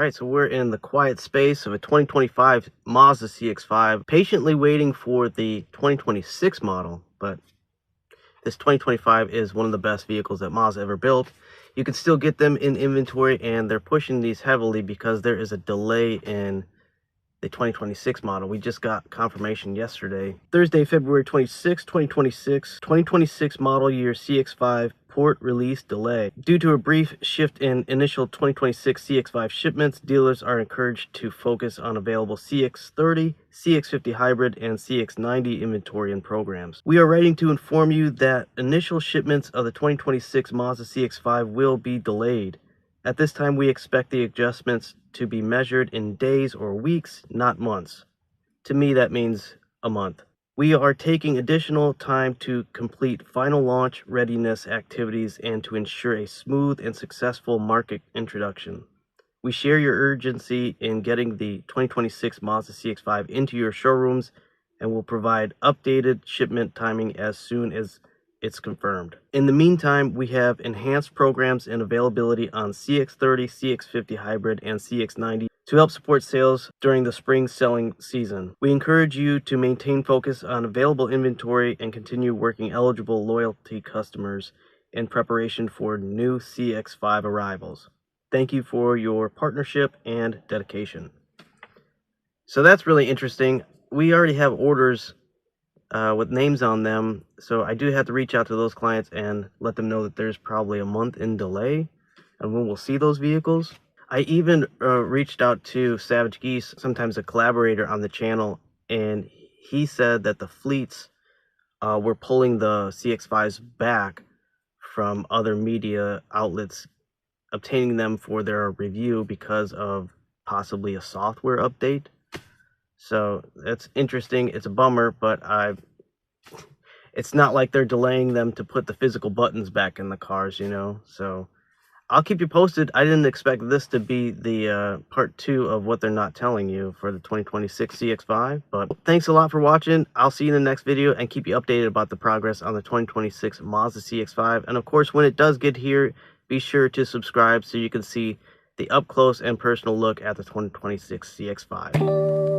Alright, so we're in the quiet space of a 2025 Mazda CX5, patiently waiting for the 2026 model, but this 2025 is one of the best vehicles that Mazda ever built. You can still get them in inventory, and they're pushing these heavily because there is a delay in the 2026 model. We just got confirmation yesterday. Thursday, February 26, 2026 model year CX5 port release delay. Due to a brief shift in initial 2026 CX5 shipments, dealers are encouraged to focus on available CX30, CX50 hybrid, and CX90 inventory and programs. We are writing to inform you that initial shipments of the 2026 Mazda CX5 will be delayed. At this time, we expect the adjustments to be measured in days or weeks, not months. To me, that means a month. We are taking additional time to complete final launch readiness activities and to ensure a smooth and successful market introduction. We share your urgency in getting the 2026 Mazda CX-5 into your showrooms and will provide updated shipment timing as soon as it's confirmed. In the meantime, we have enhanced programs and availability on CX30, CX50 hybrid, and CX90 to help support sales during the spring selling season. We encourage you to maintain focus on available inventory and continue working eligible loyalty customers in preparation for new CX5 arrivals. Thank you for your partnership and dedication. So that's really interesting. We already have orders with names on them, so I do have to reach out to those clients and let them know that there's probably a month in delay and when we'll see those vehicles. I even reached out to Savage Geese, sometimes a collaborator on the channel, and he said that the fleets were pulling the CX5s back from other media outlets, obtaining them for their review because of possibly a software update. So that's interesting. It's a bummer, but it's not like they're delaying them to put the physical buttons back in the cars, you know. So I'll keep you posted. I didn't expect this to be the part 2 of what they're not telling you for the 2026 CX5. But thanks a lot for watching. I'll see you in the next video and keep you updated about the progress on the 2026 Mazda CX5. And of course, when it does get here, be sure to subscribe so you can see the up close and personal look at the 2026 CX5.